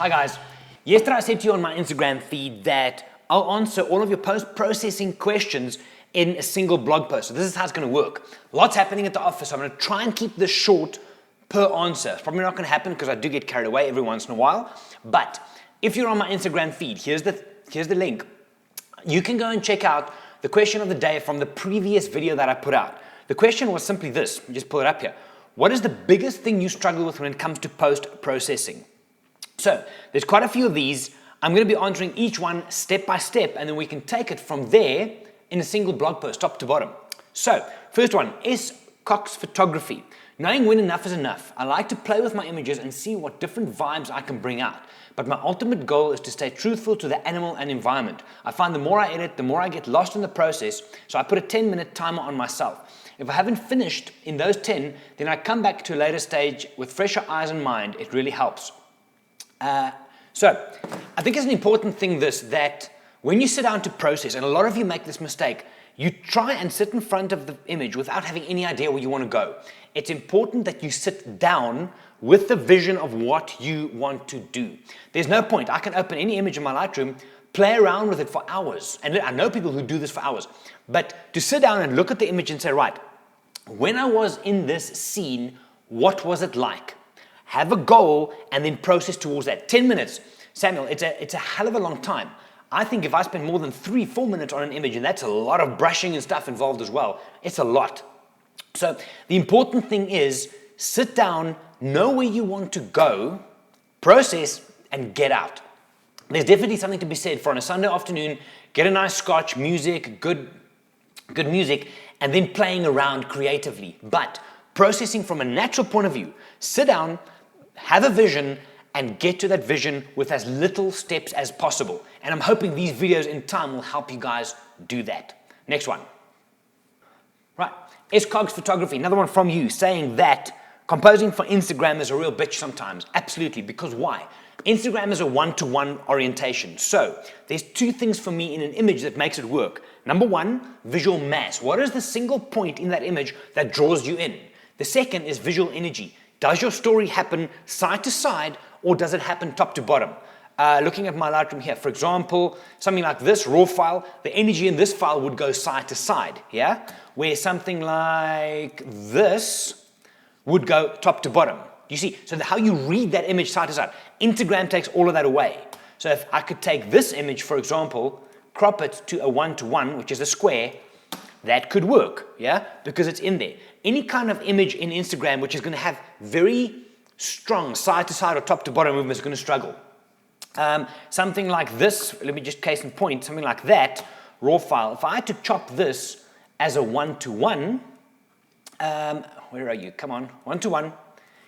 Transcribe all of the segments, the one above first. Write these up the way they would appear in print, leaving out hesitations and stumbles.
Hi guys. Yesterday I said to you on my Instagram feed that I'll answer all of your post-processing questions in a single blog post. So this is how it's going to work. Lots happening at the office. So I'm going to try and keep this short per answer. It's probably not going to happen because I do get carried away every once in a while. But if you're on my Instagram feed, here's the link. You can go and check out the question of the day from the previous video that I put out. The question was simply this. Let me just pull it up here. What is the biggest thing you struggle with when it comes to post-processing? So there's quite a few of these. I'm going to be answering each one step by step, and then we can take it from there in a single blog post, top to bottom. So first one, S. Cox Photography. Knowing when enough is enough. I like to play with my images and see what different vibes I can bring out. But my ultimate goal is to stay truthful to the animal and environment. I find the more I edit, the more I get lost in the process, so I put a 10-minute timer on myself. If I haven't finished in those 10, then I come back to a later stage with fresher eyes and mind. It really helps. So I think it's an important thing that when you sit down to process, and a lot of you make this mistake, you try and sit in front of the image without having any idea where you want to go. It's important that you sit down with the vision of what you want to do. There's no point. I can open any image in my Lightroom, play around with it for hours. And I know people who do this for hours. But to sit down and look at the image and say, right, when I was in this scene, what was it like? Have a goal and then process towards that. 10 minutes. Samuel, it's a hell of a long time. I think if I spend more than 3-4 minutes on an image, and that's a lot of brushing and stuff involved as well, it's a lot. So the important thing is sit down, know where you want to go, process, and get out. There's definitely something to be said for on a Sunday afternoon, get a nice scotch, music, good music, and then playing around creatively. But processing from a natural point of view, sit down, have a vision, and get to that vision with as little steps as possible. And I'm hoping these videos in time will help you guys do that. Next one. Right, S. Cogs Photography, another one from you saying that composing for Instagram is a real bitch sometimes. Absolutely, because why? Instagram is a one-to-one orientation. So there's two things for me in an image that makes it work. Number one, visual mass. What is the single point in that image that draws you in? The second is visual energy. Does your story happen side to side or does it happen top to bottom? Looking at my Lightroom here, for example, something like this raw file, the energy in this file would go side to side, yeah? Where something like this would go top to bottom. You see, so how you read that image side to side, Instagram takes all of that away. So if I could take this image, for example, crop it to a one-to-one, which is a square, that could work, yeah? Because it's in there. Any kind of image in Instagram which is going to have very strong side-to-side or top-to-bottom movement is going to struggle. Something like this, let me just case in point, something like that, raw file. If I had to chop this as a one-to-one, where are you? Come on, one-to-one.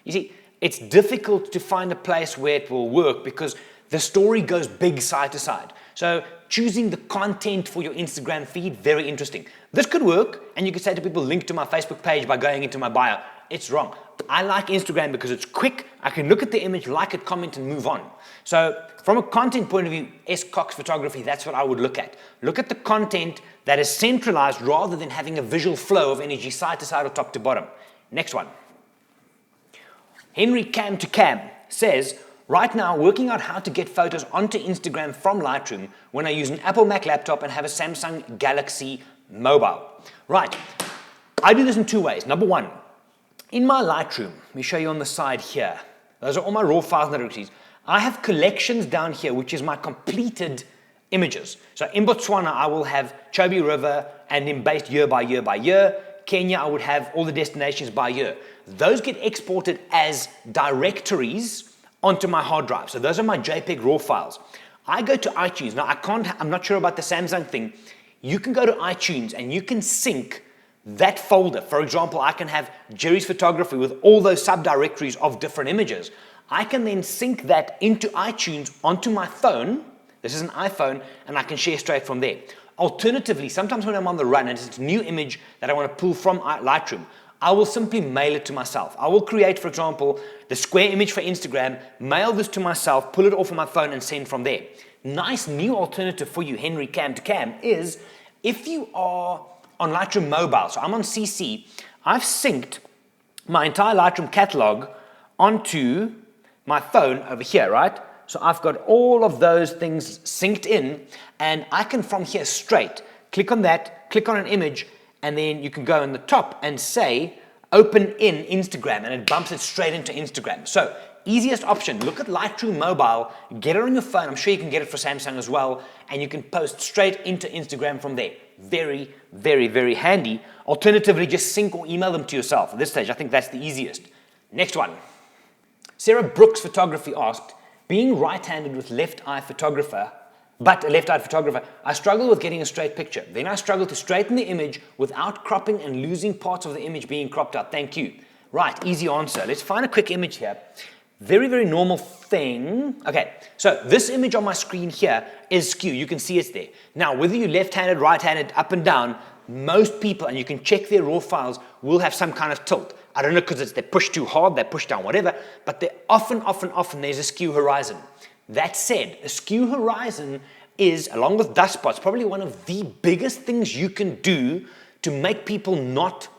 You see, it's difficult to find a place where it will work because the story goes big side-to-side. So choosing the content for your Instagram feed, very interesting. This could work, and you could say to people, link to my Facebook page by going into my bio. It's wrong. I like Instagram because it's quick. I can look at the image, like it, comment, and move on. So from a content point of view, S. Cox Photography, that's what I would look at. Look at the content that is centralized rather than having a visual flow of energy side to side or top to bottom. Next one. Henry Cam to Cam says, right now, working out how to get photos onto Instagram from Lightroom when I use an Apple Mac laptop and have a Samsung Galaxy mobile. Right, I do this in two ways. Number one, in my Lightroom, let me show you on the side here. Those are all my raw files and directories. I have collections down here, which is my completed images. So in Botswana, I will have Chobe River and then based year by year by year. Kenya, I would have all the destinations by year. Those get exported as directories onto my hard drive. So those are my JPEG raw files. I go to iTunes. Now I'm not sure about the Samsung thing. You can go to iTunes and you can sync that folder. For example, I can have Gerry's photography with all those subdirectories of different images. I can then sync that into iTunes onto my phone. This is an iPhone, and I can share straight from there. Alternatively, sometimes when I'm on the run and it's a new image that I want to pull from Lightroom, I will simply mail it to myself. I will create, for example, the square image for Instagram, mail this to myself, pull it off on my phone and send from there. Nice new alternative for you, Henry Cam to Cam, is if you are on Lightroom Mobile, so I'm on CC, I've synced my entire Lightroom catalog onto my phone over here, right? So I've got all of those things synced in, and I can from here straight click on that, click on an image, and then you can go in the top and say open in Instagram, and it bumps it straight into Instagram. So easiest option, look at Lightroom Mobile, get it on your phone. I'm sure you can get it for Samsung as well, and you can post straight into Instagram from there. Very, very, very handy. Alternatively, just sync or email them to yourself. At this stage, I think that's the easiest. Next one. Sarah Brooks Photography asked, being right-handed with left-eye photographer, but a left-eyed photographer, I struggle with getting a straight picture. Then I struggle to straighten the image without cropping and losing parts of the image being cropped out. Thank you. Right, easy answer. Let's find a quick image here. Very, very normal thing. Okay, so this image on my screen here is skew. You can see it's there. Now, whether you're left-handed, right-handed, up and down, most people, and you can check their raw files, will have some kind of tilt. I don't know because they're pushed too hard, they're pushed down, whatever, but they often there's a skew horizon. That said, a skew horizon is, along with dust spots, probably one of the biggest things you can do to make people not,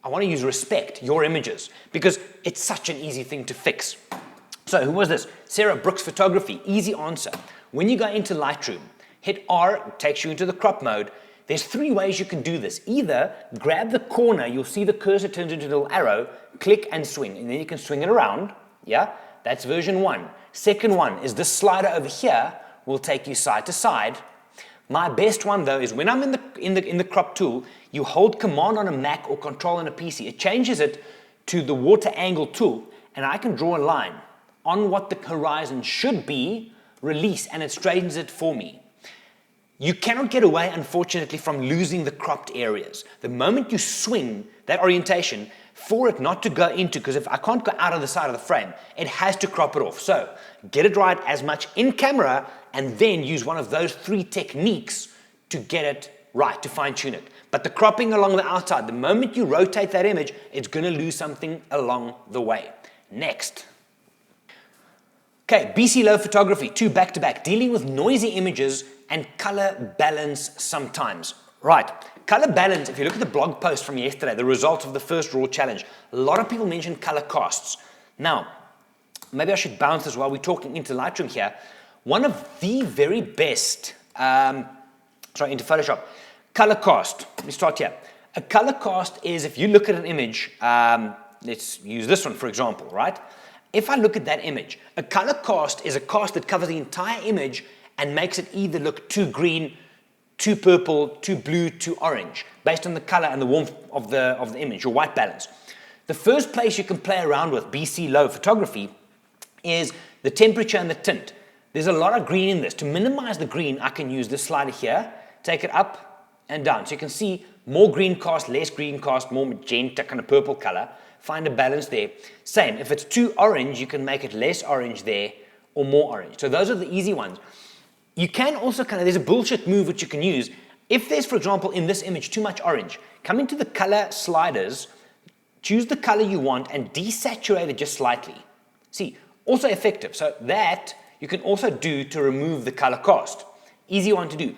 I want to use respect, your images, because it's such an easy thing to fix. So who was this? Sarah Brooks Photography. Easy answer. When you go into Lightroom, hit R, it takes you into the crop mode. There's three ways you can do this. Either grab the corner, you'll see the cursor turns into a little arrow, click and swing, and then you can swing it around. Yeah, that's version 1. Second one is this slider over here will take you side to side. My best one though is when I'm in the crop tool, you hold Command on a Mac or Control on a PC. It changes it to the water angle tool, and I can draw a line on what the horizon should be, release, and it straightens it for me. You cannot get away, unfortunately, from losing the cropped areas. The moment you swing that orientation, for it not to go into, because if I can't go out of the side of the frame, it has to crop it off. So get it right as much in camera, and then use one of those 3 techniques to get it right, to fine tune it. But the cropping along the outside, the moment you rotate that image, it's going to lose something along the way. Next. Okay, BC Low Photography, 2 back-to-back, dealing with noisy images and color balance sometimes. Right, color balance, if you look at the blog post from yesterday, the result of the first raw challenge, a lot of people mentioned color casts. Now, maybe I should bounce this while we're talking into Lightroom here. One of the very best, into Photoshop, color cast. Let me start here. A color cast is if you look at an image, let's use this one for example, right? If I look at that image, a color cast is a cast that covers the entire image and makes it either look too green, too purple, too blue, too orange, based on the color and the warmth of the image, your white balance. The first place you can play around with BC Low Photography is the temperature and the tint. There's a lot of green in this. To minimize the green, I can use this slider here, take it up and down. So you can see more green cast, less green cast, more magenta, kind of purple color. Find a balance there. Same, if it's too orange, you can make it less orange there or more orange. So those are the easy ones. You can also there's a bullshit move which you can use. If there's, for example, in this image, too much orange, come into the color sliders, choose the color you want and desaturate it just slightly. See, also effective. So that you can also do to remove the color cast. Easy one to do.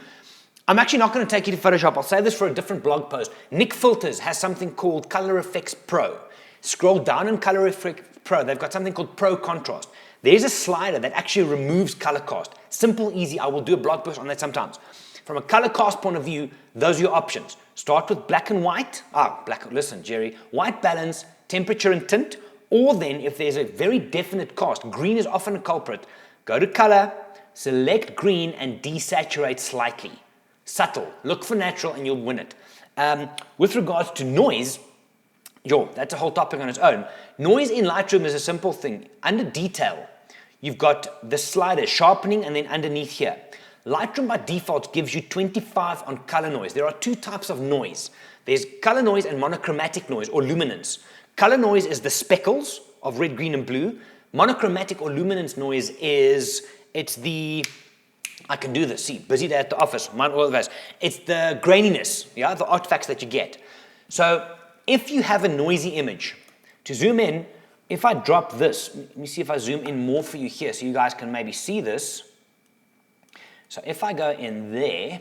I'm actually not going to take you to Photoshop. I'll save this for a different blog post. Nick Filters has something called Color Effects Pro. Scroll down in Color Effects Pro. They've got something called Pro Contrast. There's a slider that actually removes color cast. Simple, easy. I will do a blog post on that sometimes. From a color cast point of view, those are your options. Start with black and white. Listen, Gerry. White balance, temperature and tint. Or then, if there's a very definite cast, green is often a culprit. Go to color, select green and desaturate slightly. Subtle. Look for natural and you'll win it. With regards to noise, that's a whole topic on its own. Noise in Lightroom is a simple thing. Under detail, you've got the slider sharpening and then underneath here. Lightroom by default gives you 25 on color noise. There are 2 types of noise. There's color noise and monochromatic noise or luminance. Color noise is the speckles of red, green and blue. Monochromatic or luminance noise is, I can do this, see, busy day at the office, all of us. It's the graininess, the artifacts that you get. So if you have a noisy image, to zoom in, if I drop this, let me see if I zoom in more for you here so you guys can maybe see this. So if I go in there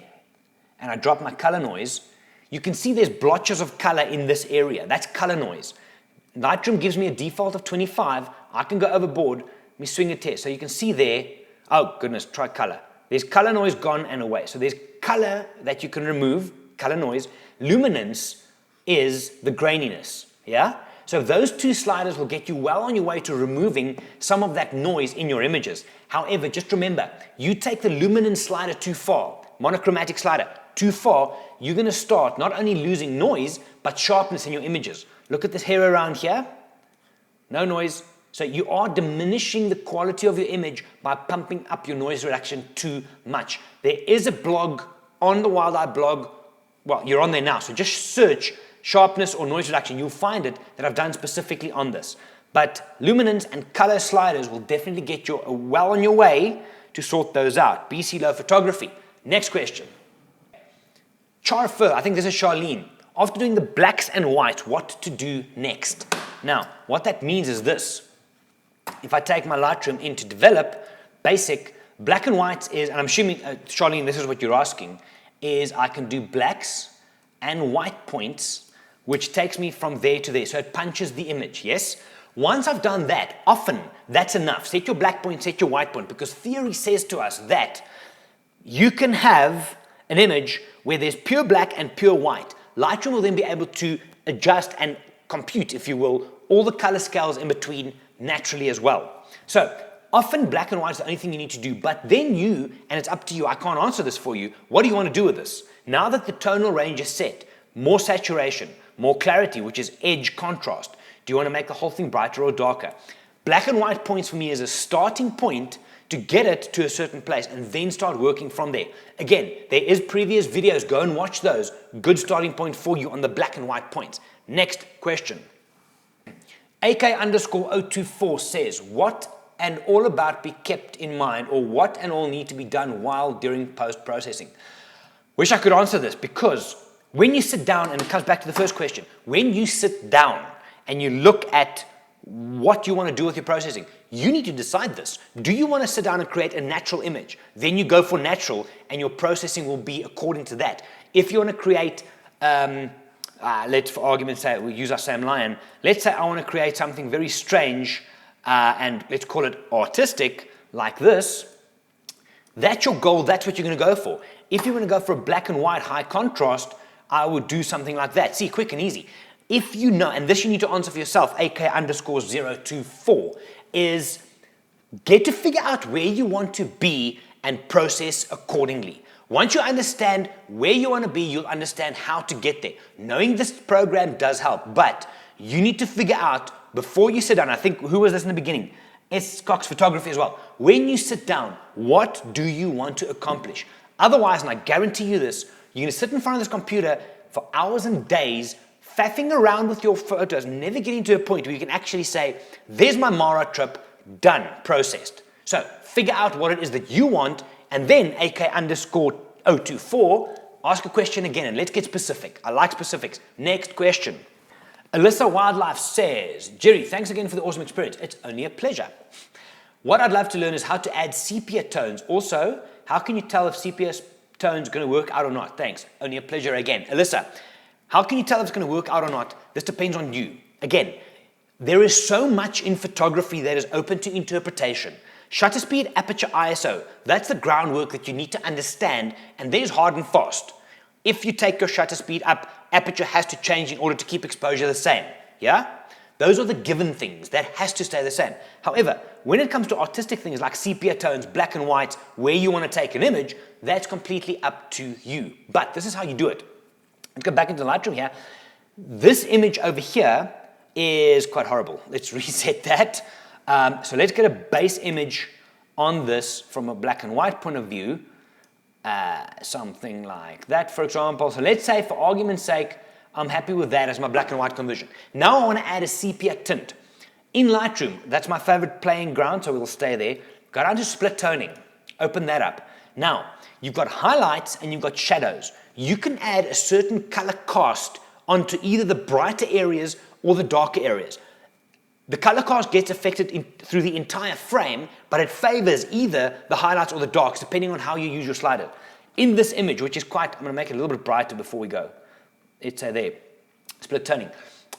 and I drop my color noise, you can see there's blotches of color in this area. That's color noise. Lightroom gives me a default of 25. I can go overboard, Let me swing it here. So you can see there, oh goodness, try color. There's color noise gone and away. So there's color that you can remove, color noise. Luminance is the graininess, yeah? So those two sliders will get you well on your way to removing some of that noise in your images. However, just remember, you take the luminance slider too far, monochromatic slider, too far, you're gonna start not only losing noise, but sharpness in your images. Look at this hair around here, no noise. So you are diminishing the quality of your image by pumping up your noise reduction too much. There is a blog on the Wild Eye blog, well, you're on there now, so just search sharpness or noise reduction. You'll find it that I've done specifically on this. But luminance and color sliders will definitely get you well on your way to sort those out. BC Low Photography. Next question. Char Fur, I think this is Charlene. After doing the blacks and whites, what to do next? Now, what that means is this. If I take my Lightroom in to develop, basic, black and whites is, and I'm assuming, Charlene, this is what you're asking, is I can do blacks and white points, which takes me from there to there. So it punches the image, yes? Once I've done that, often that's enough. Set your black point, set your white point, because theory says to us that you can have an image where there's pure black and pure white. Lightroom will then be able to adjust and compute, if you will, all the color scales in between naturally as well. So often black and white is the only thing you need to do, but then you, and it's up to you, I can't answer this for you, what do you want to do with this? Now that the tonal range is set, more saturation, more clarity, which is edge contrast. Do you want to make the whole thing brighter or darker? Black and white points for me is a starting point to get it to a certain place and then start working from there. Again, there is previous videos, go and watch those. Good starting point for you on the black and white points. Next question. AK_024 says, what and all about be kept in mind, or what and all need to be done while during post-processing? Wish I could answer this, because when you sit down, and it comes back to the first question, when you sit down and you look at what you want to do with your processing, you need to decide this. Do you want to sit down and create a natural image? Then you go for natural, and your processing will be according to that. If you want to create, let's for argument's sake, we'll use our Sam Lion. Let's say I want to create something very strange, and let's call it artistic, like this. That's your goal, that's what you're going to go for. If you want to go for a black and white high contrast, I would do something like that. See, quick and easy. If you know, and this you need to answer for yourself, AK_024, is get to figure out where you want to be and process accordingly. Once you understand where you want to be, you'll understand how to get there. Knowing this program does help, but you need to figure out before you sit down. I think, who was this in the beginning? S. Cox Photography as well. When you sit down, what do you want to accomplish? Otherwise, and I guarantee you this, you're going to sit in front of this computer for hours and days, faffing around with your photos, never getting to a point where you can actually say, there's my Mara trip, done, processed. So figure out what it is that you want, and then AK_024, ask a question again, and let's get specific. I like specifics. Next question. Alyssa Wildlife says, Gerry, thanks again for the awesome experience. It's only a pleasure. What I'd love to learn is how to add sepia tones. Also, how can you tell if sepia tones are going to work out or not? Thanks. Only a pleasure again. Alyssa, how can you tell if it's going to work out or not? This depends on you. Again, there is so much in photography that is open to interpretation. Shutter speed, aperture, ISO, that's the groundwork that you need to understand, and there's hard and fast. If you take your shutter speed up, aperture has to change in order to keep exposure the same, yeah? Those are the given things. That has to stay the same. However, when it comes to artistic things like sepia tones, black and white, where you want to take an image, that's completely up to you. But this is how you do it. Let's go back into Lightroom here. This image over here is quite horrible. Let's reset that. So let's get a base image on this from a black and white point of view. Something like that, for example. So let's say, for argument's sake, I'm happy with that as my black and white conversion. Now I want to add a sepia tint. In Lightroom, that's my favorite playing ground, so we'll stay there. Go down to split toning. Open that up. Now, you've got highlights and you've got shadows. You can add a certain color cast onto either the brighter areas or the darker areas. The color cast gets affected through the entire frame, but it favors either the highlights or the darks, depending on how you use your slider. In this image, which is quite, I'm going to make it a little bit brighter before we go. It's there, split toning.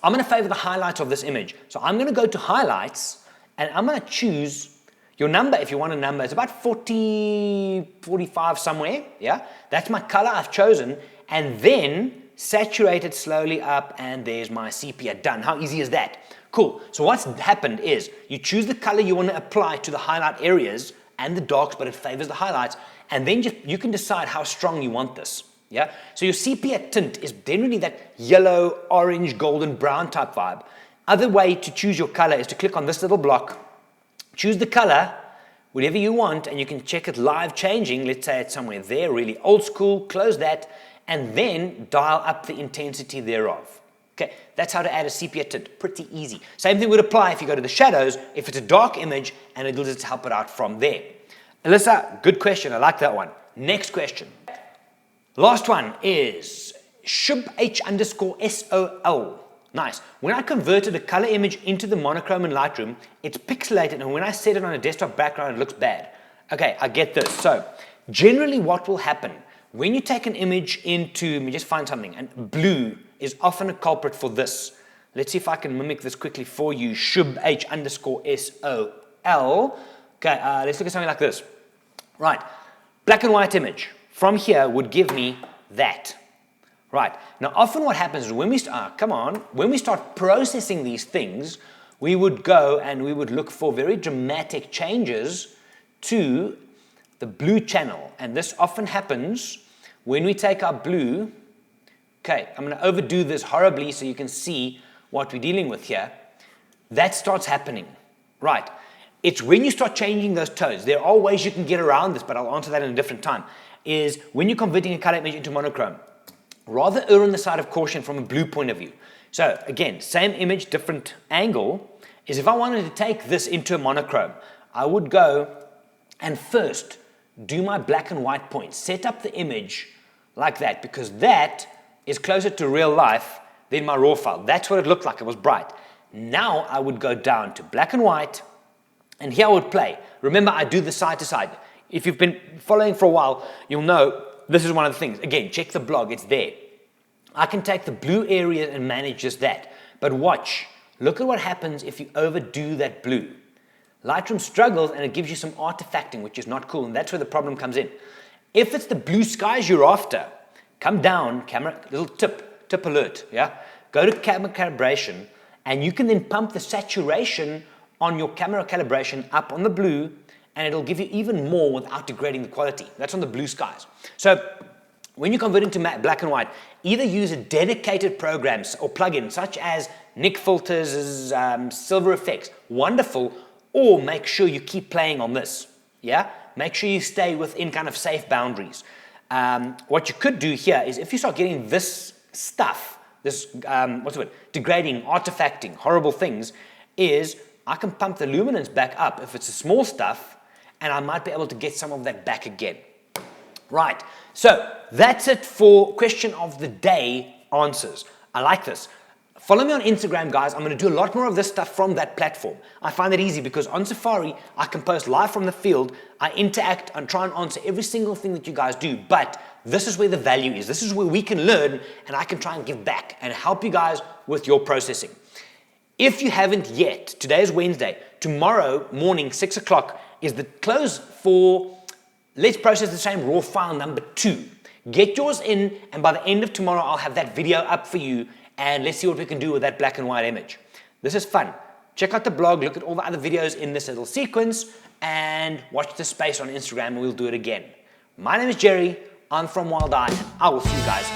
I'm going to favor the highlights of this image. So I'm going to go to highlights, and I'm going to choose Your number, if you want a number, is about 40, 45 somewhere, yeah? That's my color I've chosen, and then saturate it slowly up, and there's my sepia done. How easy is that? Cool. So what's happened is you choose the color you want to apply to the highlight areas and the darks, but it favors the highlights, and then you can decide how strong you want this, yeah? So your sepia tint is generally that yellow, orange, golden, brown type vibe. Other way to choose your color is to click on this little block, choose the color, whatever you want, and you can check it live changing. Let's say it's somewhere there, really old school, close that, and then dial up the intensity thereof. Okay, that's how to add a sepia tint, pretty easy. Same thing would apply if you go to the shadows, if it's a dark image, and it'll just help it out from there. Alyssa, good question, I like that one. Next question. Last one is shubh_sol. Nice. When I converted a color image into the monochrome in Lightroom, it's pixelated, and when I set it on a desktop background, it looks bad. Okay, I get this. So, generally what will happen, when you take an image into, let me just find something, and blue is often a culprit for this. Let's see if I can mimic this quickly for you. shubh_sol. Okay, let's look at something like this. Right, black and white image. From here would give me that. Right, now often what happens is when we start processing these things, we would go and we would look for very dramatic changes to the blue channel. And this often happens when we take our blue. Okay, I'm going to overdo this horribly so you can see what we're dealing with here. That starts happening. Right, it's when you start changing those tones. There are ways you can get around this, but I'll answer that in a different time. Is when you're converting a color image into monochrome, rather err on the side of caution from a blue point of view. So again, same image, different angle, is if I wanted to take this into a monochrome, I would go and first do my black and white point, set up the image like that, because that is closer to real life than my raw file. That's what it looked like, it was bright. Now I would go down to black and white, and here I would play. Remember, I do the side to side. If you've been following for a while, you'll know this is one of the things. Again, check the blog, it's there. I can take the blue area and manage just that. But watch, look at what happens if you overdo that blue. Lightroom struggles and it gives you some artifacting, which is not cool, and that's where the problem comes in. If it's the blue skies you're after, come down, camera, little tip alert, yeah? Go to camera calibration, and you can then pump the saturation on your camera calibration up on the blue, and it'll give you even more without degrading the quality. That's on the blue skies. So when you convert into black and white, either use a dedicated program or plugin such as Nick Filters, Silver Effects, wonderful, or make sure you keep playing on this, yeah? Make sure you stay within kind of safe boundaries. What you could do here is if you start getting this stuff, this, what's the word, degrading, artifacting, horrible things, is I can pump the luminance back up if it's a small stuff, and I might be able to get some of that back again. Right, so that's it for question of the day answers. I like this. Follow me on Instagram, guys. I'm going to do a lot more of this stuff from that platform. I find it easy because on Safari, I can post live from the field. I interact and try and answer every single thing that you guys do. But this is where the value is. This is where we can learn, and I can try and give back and help you guys with your processing. If you haven't yet, today is Wednesday. Tomorrow morning, 6 o'clock, is the close for Let's Process the Same raw file number 2. Get yours in, and by the end of tomorrow, I'll have that video up for you, and let's see what we can do with that black and white image. This is fun. Check out the blog, look at all the other videos in this little sequence, and watch the space on Instagram, and we'll do it again. My name is Gerry. I'm from Wild Eye. I will see you guys